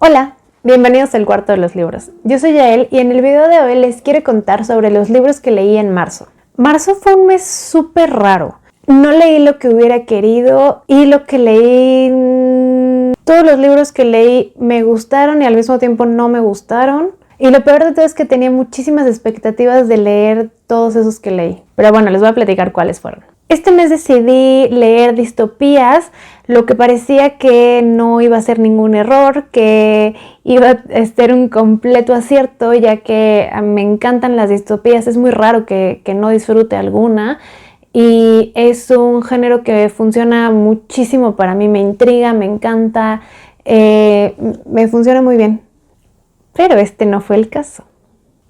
Hola, bienvenidos al Cuarto de los Libros. Yo soy Yael y en el video de hoy les quiero contar sobre los libros que leí en marzo. Marzo fue un mes súper raro. No leí lo que hubiera querido y lo que leí... Todos los libros que leí me gustaron y al mismo tiempo no me gustaron. Y lo peor de todo es que tenía muchísimas expectativas de leer todos esos que leí. Pero bueno, les voy a platicar cuáles fueron. Este mes decidí leer distopías, lo que parecía que no iba a ser ningún error, que iba a ser un completo acierto, ya que me encantan las distopías. Es muy raro que no disfrute alguna y es un género que funciona muchísimo para mí, me intriga, me encanta, me funciona muy bien. Pero este no fue el caso.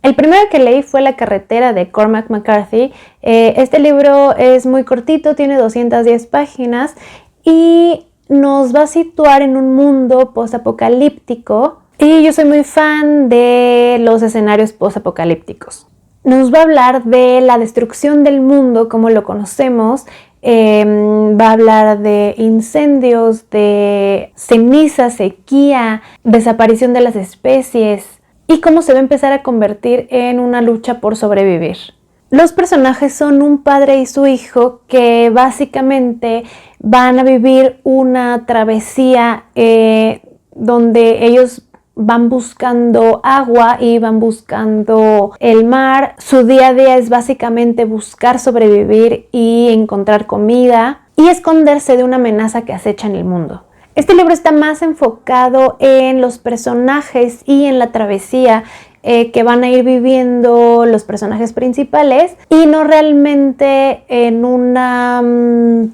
El primero que leí fue La carretera de Cormac McCarthy. Este libro es muy cortito, tiene 210 páginas y nos va a situar en un mundo postapocalíptico. Y yo soy muy fan de los escenarios postapocalípticos. Nos va a hablar de la destrucción del mundo como lo conocemos. Va a hablar de incendios, de ceniza, sequía, desaparición de las especies y cómo se va a empezar a convertir en una lucha por sobrevivir. Los personajes son un padre y su hijo que básicamente van a vivir una travesía donde ellos van buscando agua y van buscando el mar. Su día a día es básicamente buscar sobrevivir y encontrar comida y esconderse de una amenaza que acecha en el mundo. Este libro está más enfocado en los personajes y en la travesía que van a ir viviendo los personajes principales y no realmente en una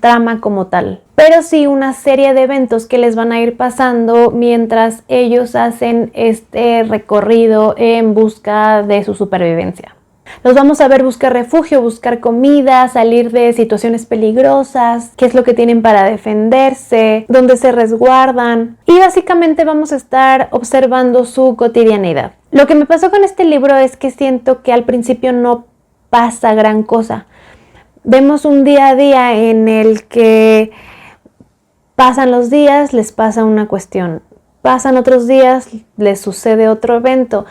trama como tal, pero sí una serie de eventos que les van a ir pasando mientras ellos hacen este recorrido en busca de su supervivencia. Los vamos a ver buscar refugio, buscar comida, salir de situaciones peligrosas, qué es lo que tienen para defenderse, dónde se resguardan y básicamente vamos a estar observando su cotidianidad. Lo que me pasó con este libro es que siento que al principio no pasa gran cosa. Vemos un día a día en el que pasan los días, les pasa una cuestión, pasan otros días, les sucede otro evento.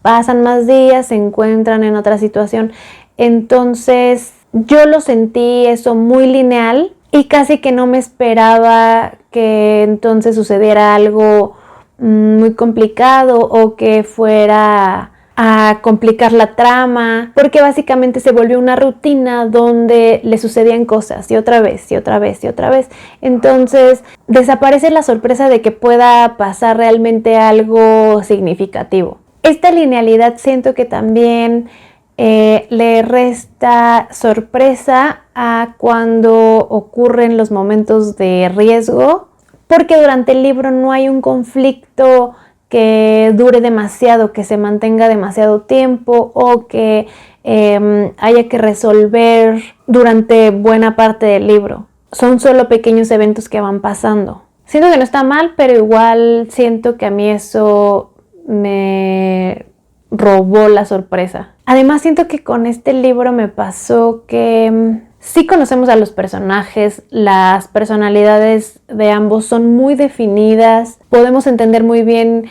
Pasan más días, se encuentran en otra situación. Entonces yo lo sentí eso muy lineal y casi que no me esperaba que entonces sucediera algo muy complicado o que fuera a complicar la trama, porque básicamente se volvió una rutina donde le sucedían cosas y otra vez y otra vez y otra vez. Entonces desaparece la sorpresa de que pueda pasar realmente algo significativo. Esta linealidad siento que también le resta sorpresa a cuando ocurren los momentos de riesgo, porque durante el libro no hay un conflicto que dure demasiado, que se mantenga demasiado tiempo o que haya que resolver durante buena parte del libro. Son solo pequeños eventos que van pasando. Siento que no está mal, pero igual siento que a mí eso me robó la sorpresa. Además siento que con este libro me pasó que sí conocemos a los personajes, las personalidades de ambos son muy definidas, podemos entender muy bien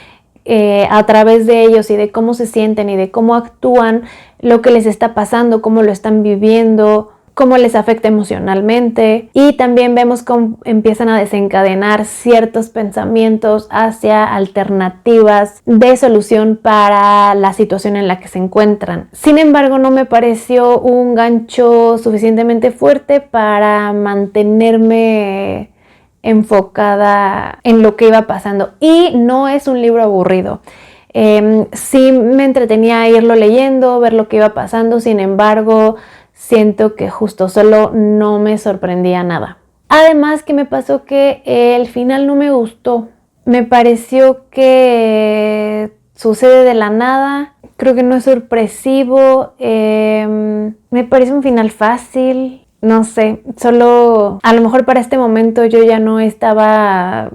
a través de ellos y de cómo se sienten y de cómo actúan, lo que les está pasando, cómo lo están viviendo, cómo les afecta emocionalmente y también vemos cómo empiezan a desencadenar ciertos pensamientos hacia alternativas de solución para la situación en la que se encuentran. Sin embargo, no me pareció un gancho suficientemente fuerte para mantenerme enfocada en lo que iba pasando y no es un libro aburrido. Sí me entretenía irlo leyendo, ver lo que iba pasando, sin embargo siento que justo solo no me sorprendía nada. Además que me pasó que el final no me gustó. Me pareció que sucede de la nada. Creo que no es sorpresivo. Me parece un final fácil. No sé, solo a lo mejor para este momento yo ya no estaba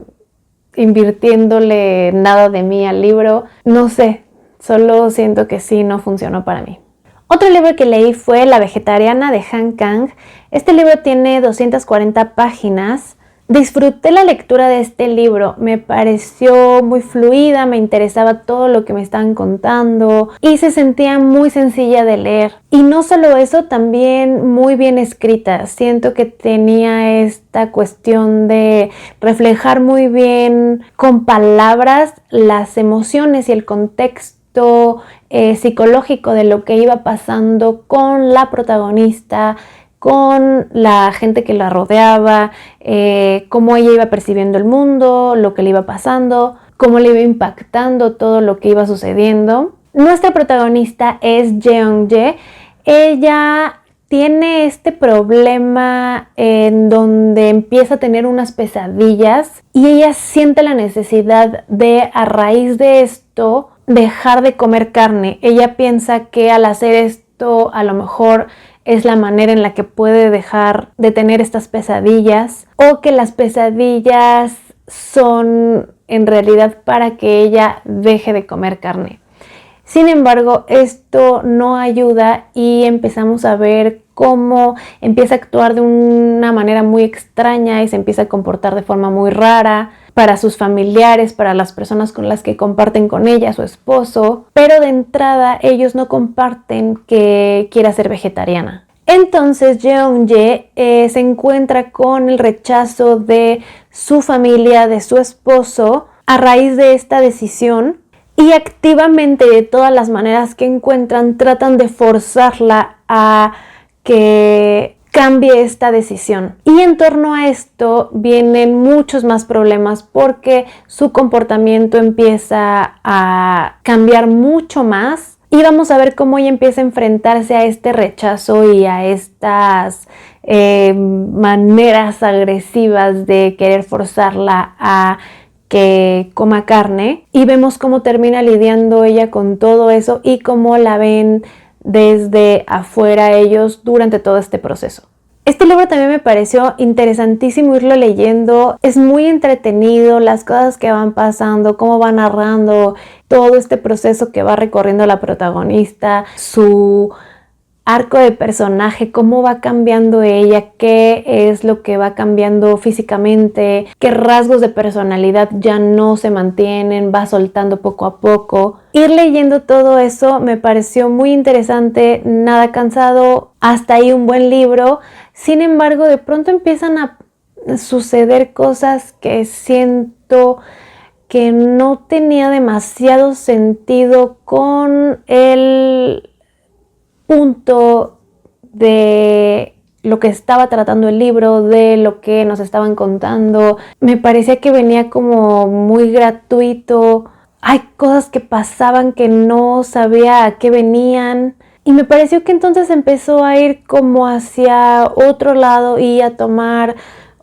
invirtiéndole nada de mí al libro. No sé, solo siento que sí, no funcionó para mí. Otro libro que leí fue La vegetariana de Han Kang. Este libro tiene 240 páginas. Disfruté la lectura de este libro, me pareció muy fluida, me interesaba todo lo que me estaban contando y se sentía muy sencilla de leer. Y no solo eso, también muy bien escrita. Siento que tenía esta cuestión de reflejar muy bien con palabras las emociones y el contexto psicológico de lo que iba pasando con la protagonista, con la gente que la rodeaba, cómo ella iba percibiendo el mundo, lo que le iba pasando, cómo le iba impactando todo lo que iba sucediendo. Nuestra protagonista es Jeong-jae. Ella tiene este problema en donde empieza a tener unas pesadillas y ella siente la necesidad de, a raíz de esto, dejar de comer carne. Ella piensa que al hacer esto a lo mejor es la manera en la que puede dejar de tener estas pesadillas, o que las pesadillas son en realidad para que ella deje de comer carne. Sin embargo, esto no ayuda y empezamos a ver cómo empieza a actuar de una manera muy extraña y se empieza a comportar de forma muy rara para sus familiares, para las personas con las que comparten con ella, su esposo, pero de entrada ellos no comparten que quiera ser vegetariana. Entonces Jeong-jae se encuentra con el rechazo de su familia, de su esposo, a raíz de esta decisión, y activamente, de todas las maneras que encuentran, tratan de forzarla a que cambie esta decisión. Y en torno a esto vienen muchos más problemas porque su comportamiento empieza a cambiar mucho más y vamos a ver cómo ella empieza a enfrentarse a este rechazo y a estas maneras agresivas de querer forzarla a que coma carne, y vemos cómo termina lidiando ella con todo eso y cómo la ven desde afuera ellos durante todo este proceso. Este libro también me pareció interesantísimo irlo leyendo, es muy entretenido, las cosas que van pasando, cómo va narrando todo este proceso que va recorriendo la protagonista, su arco de personaje, cómo va cambiando ella, qué es lo que va cambiando físicamente, qué rasgos de personalidad ya no se mantienen, va soltando poco a poco. Ir leyendo todo eso me pareció muy interesante, nada cansado, hasta ahí un buen libro. Sin embargo, de pronto empiezan a suceder cosas que siento que no tenía demasiado sentido con el punto de lo que estaba tratando el libro, de lo que nos estaban contando. Me parecía que venía como muy gratuito. Hay cosas que pasaban que no sabía a qué venían. Y me pareció que entonces empezó a ir como hacia otro lado y a tomar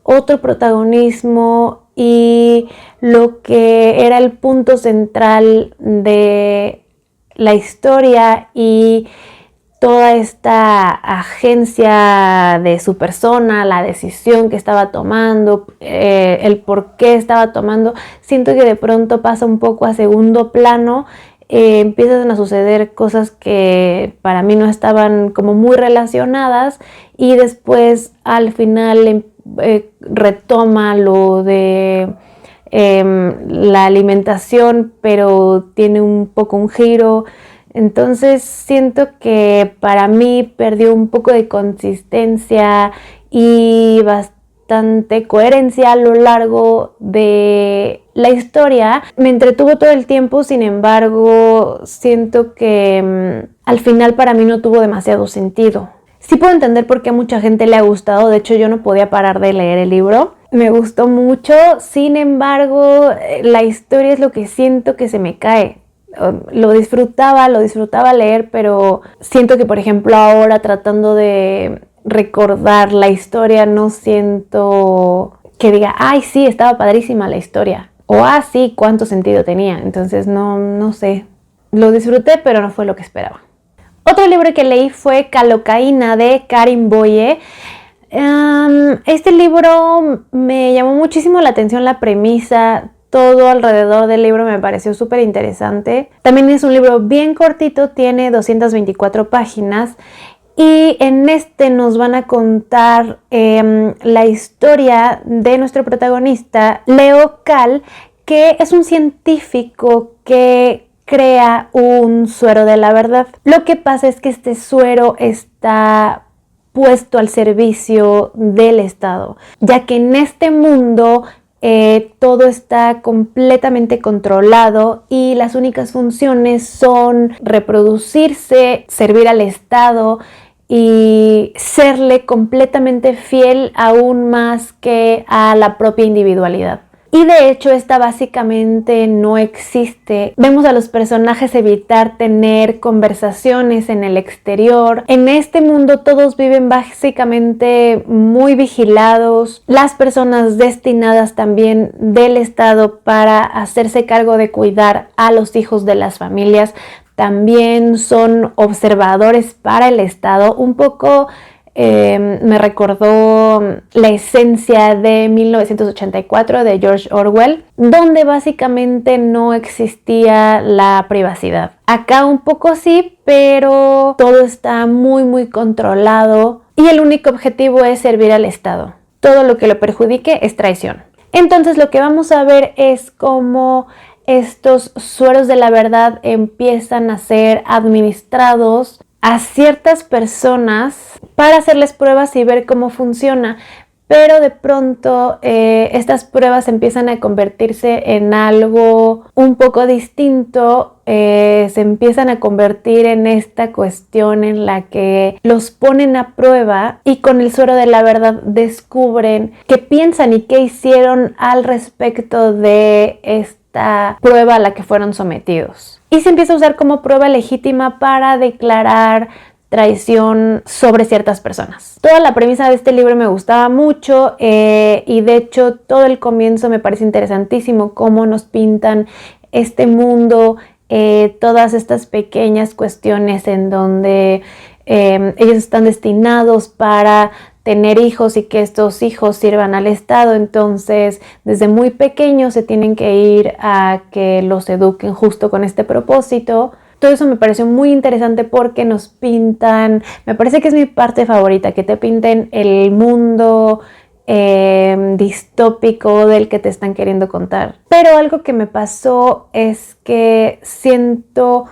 otro protagonismo, y lo que era el punto central de la historia y toda esta agencia de su persona, la decisión que estaba tomando, el por qué estaba tomando, siento que de pronto pasa un poco a segundo plano. Empiezan a suceder cosas que para mí no estaban como muy relacionadas, y después al final retoma lo de la alimentación, pero tiene un poco un giro. Entonces siento que para mí perdió un poco de consistencia y bastante coherencia a lo largo de la historia. Me entretuvo todo el tiempo, sin embargo, siento que al final para mí no tuvo demasiado sentido. Sí puedo entender por qué a mucha gente le ha gustado, de hecho yo no podía parar de leer el libro. Me gustó mucho, sin embargo, la historia es lo que siento que se me cae. Lo disfrutaba leer, pero siento que, por ejemplo, ahora tratando de recordar la historia, no siento que diga, ay, sí, estaba padrísima la historia, o sí, cuánto sentido tenía. Entonces no sé, lo disfruté, pero no fue lo que esperaba. Otro libro que leí fue Calocaína, de Karin Boye. Este libro me llamó muchísimo la atención, la premisa. Todo alrededor del libro me pareció súper interesante. También es un libro bien cortito, tiene 224 páginas Y en este nos van a contar la historia de nuestro protagonista, Leo Kahl, que es un científico que crea un suero de la verdad. Lo que pasa es que este suero está puesto al servicio del Estado, ya que en este mundo todo está completamente controlado y las únicas funciones son reproducirse, servir al Estado y serle completamente fiel aún más que a la propia individualidad. Y de hecho esta básicamente no existe. Vemos a los personajes evitar tener conversaciones en el exterior. En este mundo todos viven básicamente muy vigilados. Las personas destinadas también del Estado para hacerse cargo de cuidar a los hijos de las familias también son observadores para el Estado. Un poco me recordó la esencia de 1984 de George Orwell, donde básicamente no existía la privacidad. Acá un poco sí, pero todo está muy controlado y el único objetivo es servir al Estado. Todo lo que lo perjudique es traición. Entonces lo que vamos a ver es cómo estos sueros de la verdad empiezan a ser administrados a ciertas personas para hacerles pruebas y ver cómo funciona, pero de pronto estas pruebas empiezan a convertirse en algo un poco distinto, se empiezan a convertir en esta cuestión en la que los ponen a prueba y con el suero de la verdad descubren qué piensan y qué hicieron al respecto de esta prueba a la que fueron sometidos. Y se empieza a usar como prueba legítima para declarar traición sobre ciertas personas. Toda la premisa de este libro me gustaba mucho y de hecho todo el comienzo me parece interesantísimo cómo nos pintan este mundo, todas estas pequeñas cuestiones en donde ellos están destinados para tener hijos y que estos hijos sirvan al Estado. Entonces desde muy pequeños se tienen que ir a que los eduquen justo con este propósito. Todo eso me pareció muy interesante porque nos pintan, me parece que es mi parte favorita, que te pinten el mundo distópico del que te están queriendo contar. Pero algo que me pasó es que siento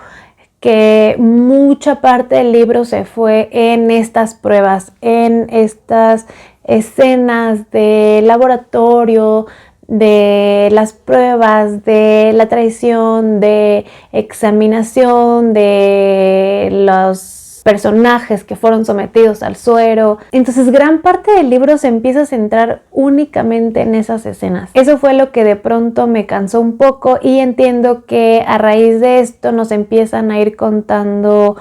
que mucha parte del libro se fue en estas pruebas, en estas escenas de laboratorio, de las pruebas, de la traición, de examinación, de los personajes que fueron sometidos al suero. Entonces gran parte del libro se empieza a centrar únicamente en esas escenas. Eso fue lo que de pronto me cansó un poco y entiendo que a raíz de esto nos empiezan a ir contando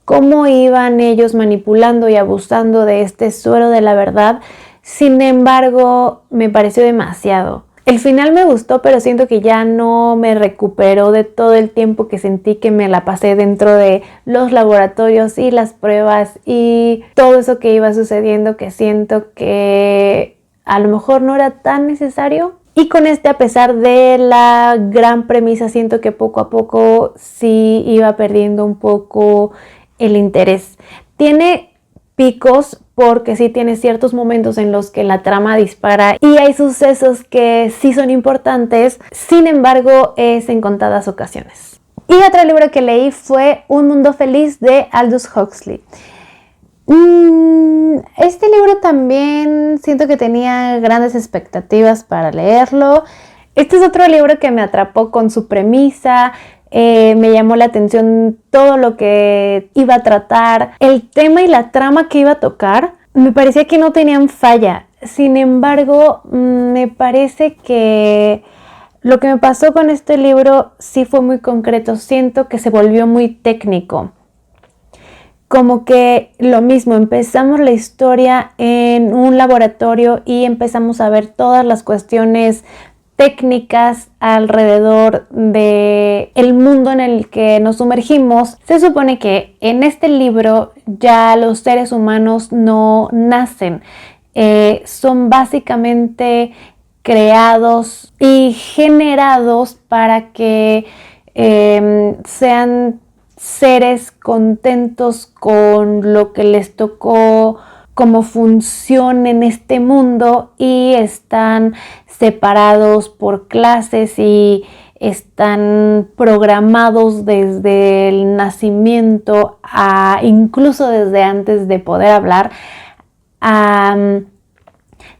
cómo iban ellos manipulando y abusando de este suero de la verdad. Sin embargo, me pareció demasiado. El final me gustó, pero siento que ya no me recuperó de todo el tiempo que sentí que me la pasé dentro de los laboratorios y las pruebas y todo eso que iba sucediendo, que siento que a lo mejor no era tan necesario. Y con este, a pesar de la gran premisa, siento que poco a poco sí iba perdiendo un poco el interés. Tiene picos porque sí tiene ciertos momentos en los que la trama dispara y hay sucesos que sí son importantes, sin embargo es en contadas ocasiones. Y otro libro que leí fue Un Mundo Feliz de Aldous Huxley. Este libro también siento que tenía grandes expectativas para leerlo. Este es otro libro que me atrapó con su premisa. Me llamó la atención todo lo que iba a tratar, el tema y la trama que iba a tocar. Me parecía que no tenían falla. Sin embargo, me parece que lo que me pasó con este libro sí fue muy concreto. Siento que se volvió muy técnico. Como que lo mismo, empezamos la historia en un laboratorio y empezamos a ver todas las cuestiones técnicas alrededor de el mundo en el que nos sumergimos. Se supone que en este libro ya los seres humanos no nacen, son básicamente creados y generados para que sean seres contentos con lo que les tocó, cómo funciona en este mundo, y están separados por clases y están programados desde el nacimiento, incluso desde antes de poder hablar, a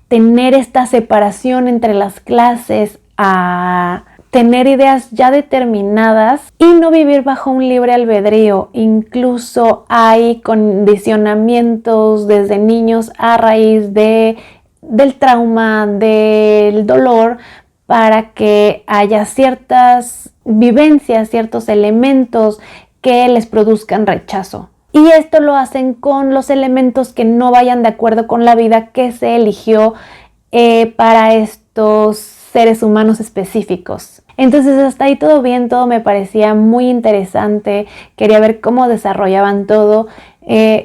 tener esta separación entre las clases, a tener ideas ya determinadas y no vivir bajo un libre albedrío. Incluso hay condicionamientos desde niños a raíz del trauma, del dolor, para que haya ciertas vivencias, ciertos elementos que les produzcan rechazo. Y esto lo hacen con los elementos que no vayan de acuerdo con la vida que se eligió para estos seres humanos específicos. Entonces hasta ahí todo bien, todo me parecía muy interesante, quería ver cómo desarrollaban todo.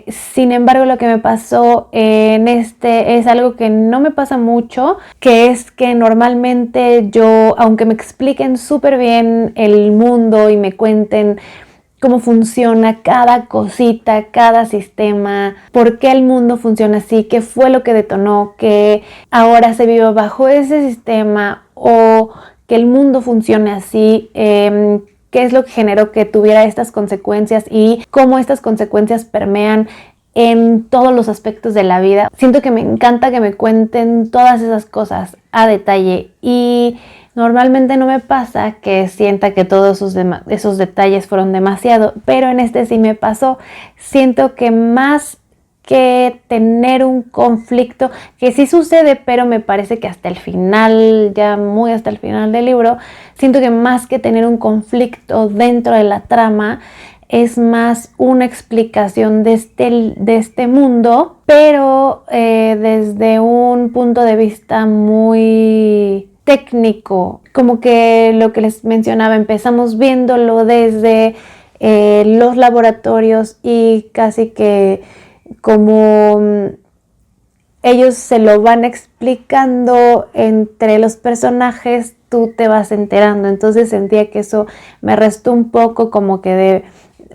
Sin embargo, lo que me pasó en este es algo que no me pasa mucho, que es que normalmente yo, aunque me expliquen súper bien el mundo y me cuenten cómo funciona cada cosita, cada sistema, por qué el mundo funciona así, qué fue lo que detonó que ahora se viva bajo ese sistema, o que el mundo funcione así, qué es lo que generó que tuviera estas consecuencias y cómo estas consecuencias permean en todos los aspectos de la vida. Siento que me encanta que me cuenten todas esas cosas a detalle, y normalmente no me pasa que sienta que todos esos detalles fueron demasiado, pero en este sí me pasó. Siento que más que tener un conflicto, que sí sucede, pero me parece que hasta el final, ya muy hasta el final del libro, siento que más que tener un conflicto dentro de la trama, es más una explicación de este mundo, pero desde un punto de vista muy técnico. Como que lo que les mencionaba, empezamos viéndolo desde los laboratorios, y casi que como ellos se lo van explicando entre los personajes, tú te vas enterando. Entonces sentía que eso me restó un poco como que de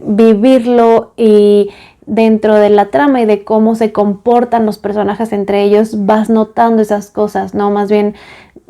vivirlo, y dentro de la trama y de cómo se comportan los personajes entre ellos vas notando esas cosas, ¿no? Más bien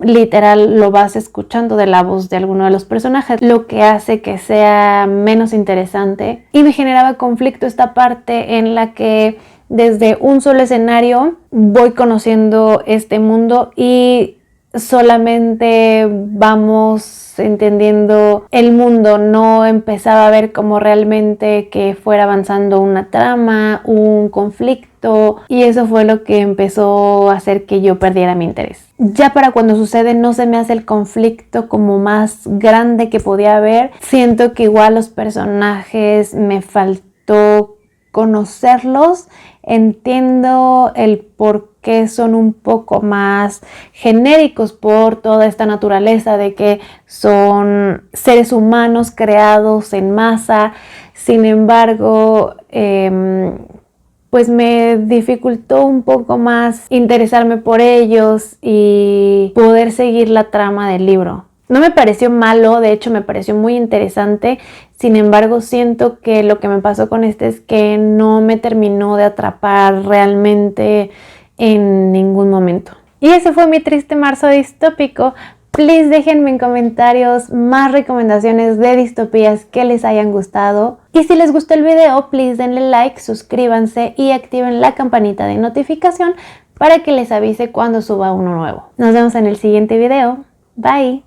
literal lo vas escuchando de la voz de alguno de los personajes, lo que hace que sea menos interesante. Y me generaba conflicto esta parte en la que desde un solo escenario voy conociendo este mundo y solamente vamos entendiendo el mundo. No empezaba a ver como realmente que fuera avanzando una trama, un conflicto, y eso fue lo que empezó a hacer que yo perdiera mi interés. Ya para cuando sucede no se me hace el conflicto como más grande que podía haber. Siento que igual los personajes me faltó conocerlos. Entiendo el por qué son un poco más genéricos por toda esta naturaleza de que son seres humanos creados en masa. Sin embargo, pues me dificultó un poco más interesarme por ellos y poder seguir la trama del libro. No me pareció malo, de hecho me pareció muy interesante. Sin embargo, siento que lo que me pasó con este es que no me terminó de atrapar realmente en ningún momento. Y ese fue mi triste marzo distópico. Please déjenme en comentarios más recomendaciones de distopías que les hayan gustado. Y si les gustó el video, please denle like, suscríbanse y activen la campanita de notificación para que les avise cuando suba uno nuevo. Nos vemos en el siguiente video. Bye.